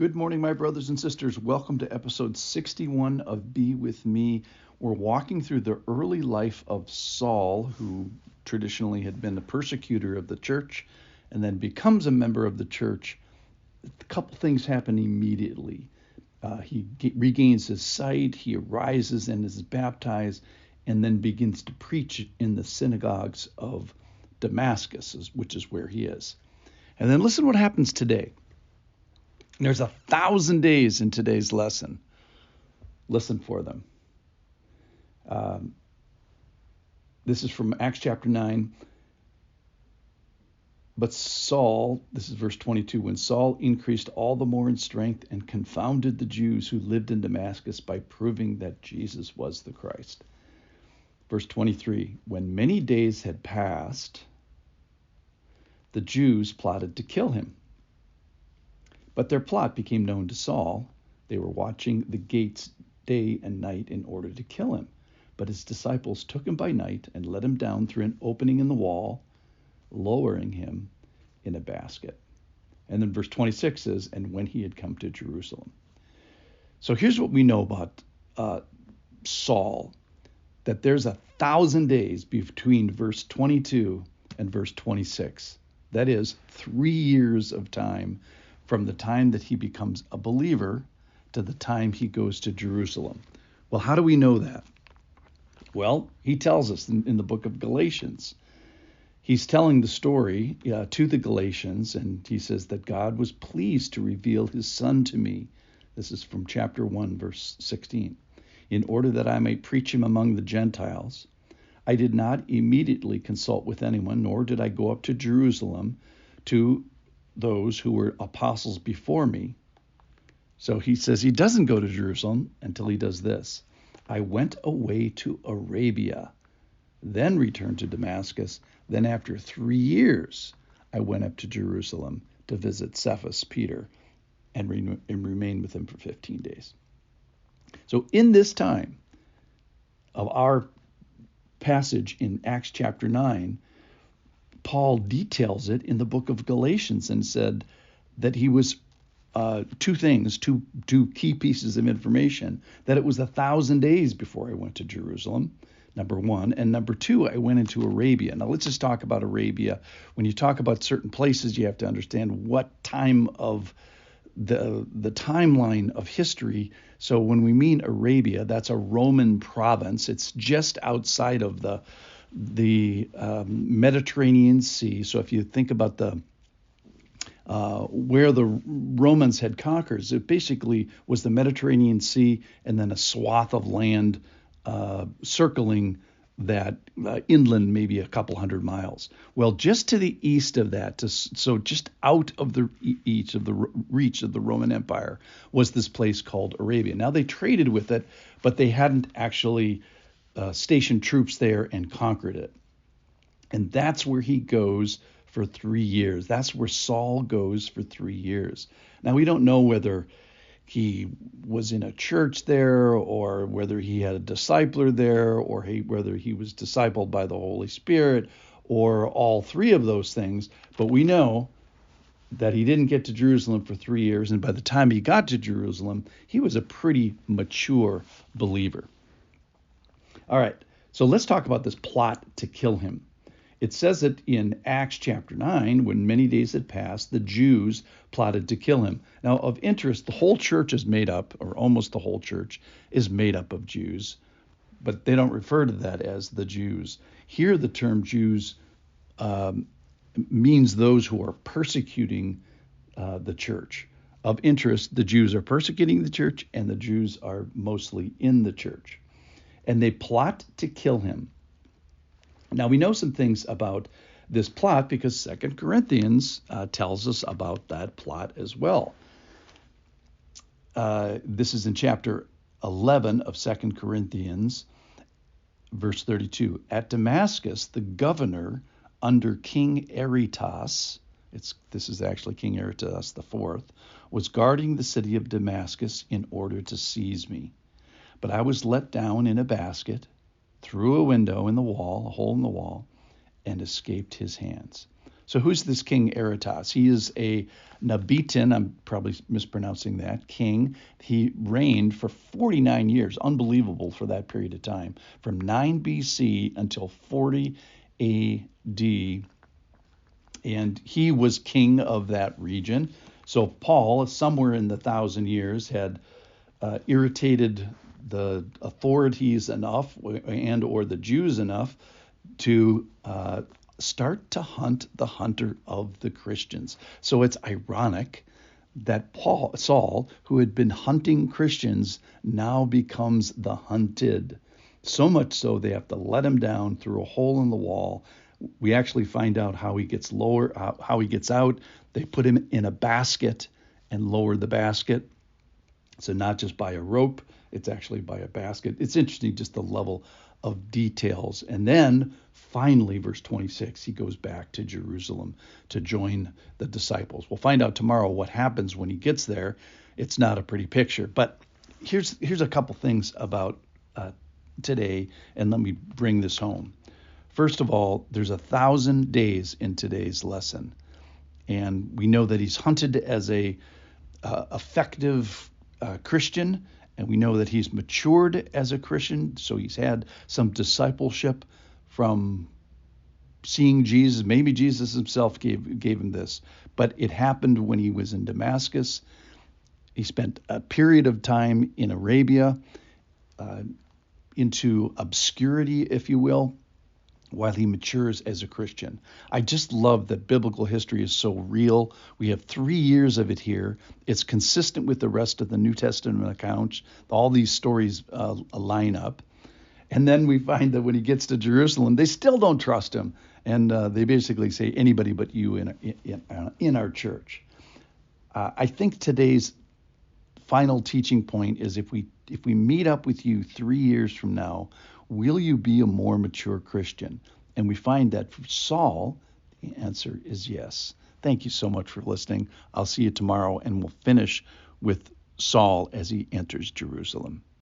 Good morning, my brothers and sisters. Welcome to episode 61 of Be With Me. We're walking through the early life of Saul, who traditionally had been the persecutor of the church and then becomes a member of the church. A couple things happen immediately. He regains his sight, he arises and is baptized, and then begins to preach in the synagogues of Damascus, which is where he is. And then listen what happens today. There's 1,000 days in today's lesson. Listen for them. This is from Acts chapter 9. But Saul, this is verse 22, when Saul increased all the more in strength and confounded the Jews who lived in Damascus by proving that Jesus was the Christ. Verse 23, when many days had passed, the Jews plotted to kill him. But their plot became known to Saul. They were watching the gates day and night in order to kill him. But his disciples took him by night and let him down through an opening in the wall, lowering him in a basket. And then verse 26 says, and when he had come to Jerusalem. So here's what we know about Saul, that there's 1,000 days between verse 22 and verse 26. That is 3 years of time from the time that he becomes a believer to the time he goes to Jerusalem. Well, how do we know that? Well, he tells us in the book of Galatians. He's telling the story to the Galatians, and he says that God was pleased to reveal his Son to me. This is from chapter 1, verse 16. In order that I might preach him among the Gentiles, I did not immediately consult with anyone, nor did I go up to Jerusalem to those who were apostles before me. So he says he doesn't go to Jerusalem until he does this. I went away to Arabia, then returned to Damascus. Then after 3 years, I went up to Jerusalem to visit Cephas, Peter, and remained with him for 15 days. So in this time of our passage in Acts chapter 9, Paul details it in the book of Galatians and said that he was two key pieces of information, that it was 1,000 days before I went to Jerusalem, number one, and number two, I went into Arabia. Now let's just talk about Arabia. When you talk about certain places, you have to understand what time of the timeline of history. So when we mean Arabia, that's a Roman province. It's just outside of the Mediterranean Sea. So if you think about where the Romans had conquered, it basically was the Mediterranean Sea and then a swath of land circling that inland, maybe a couple hundred miles. Well, just to the east of that, so just out of the reach of the Roman Empire, was this place called Arabia. Now they traded with it, but they hadn't actually stationed troops there and conquered it. And that's where he goes for 3 years. That's where Saul goes for 3 years. Now, we don't know whether he was in a church there, or whether he had a discipler there, or whether he was discipled by the Holy Spirit, or all three of those things. But we know that he didn't get to Jerusalem for 3 years, and by the time he got to Jerusalem, he was a pretty mature believer. All right, so let's talk about this plot to kill him. It says it in Acts chapter 9, when many days had passed, the Jews plotted to kill him. Now, of interest, the whole church is made up, or almost the whole church is made up of Jews, but they don't refer to that as the Jews. Here, the term Jews means those who are persecuting the church. Of interest, the Jews are persecuting the church, and the Jews are mostly in the church. And they plot to kill him. Now, we know some things about this plot because 2 Corinthians tells us about that plot as well. This is in chapter 11 of 2 Corinthians, verse 32. At Damascus, the governor under King Aretas, this is actually King Aretas IV, was guarding the city of Damascus in order to seize me. But I was let down in a basket, through a window in the wall, a hole in the wall, and escaped his hands. So who's this King Aretas? He is a Nabatean, I'm probably mispronouncing that, king. He reigned for 49 years, unbelievable for that period of time, from 9 BC until 40 AD. And he was king of that region. So Paul, somewhere in the 1,000 years, had irritated the authorities enough and or the Jews enough to start to hunt the hunter of the Christians. So it's ironic that Saul, who had been hunting Christians, now becomes the hunted. So much so they have to let him down through a hole in the wall. We actually find out how he gets how he gets out. They put him in a basket and lower the basket. So not just by a rope, it's actually by a basket. It's interesting just the level of details. And then finally, verse 26, he goes back to Jerusalem to join the disciples. We'll find out tomorrow what happens when he gets there. It's not a pretty picture. But here's a couple things about today, and let me bring this home. First of all, there's 1,000 days in today's lesson. And we know that he's hunted as a effective Christian, and we know that he's matured as a Christian, so he's had some discipleship from seeing Jesus. Maybe Jesus himself gave him this, but it happened when he was in Damascus. He spent a period of time in Arabia, into obscurity, if you will, while he matures as a Christian. I just love that biblical history is so real. We have 3 years of it here. It's consistent with the rest of the New Testament accounts. All these stories line up. And then we find that when he gets to Jerusalem, they still don't trust him. And they basically say, anybody but you in our church. I think today's final teaching point is if we meet up with you 3 years from now, will you be a more mature Christian? And we find that for Saul, the answer is yes. Thank you so much for listening. I'll see you tomorrow, and we'll finish with Saul as he enters Jerusalem.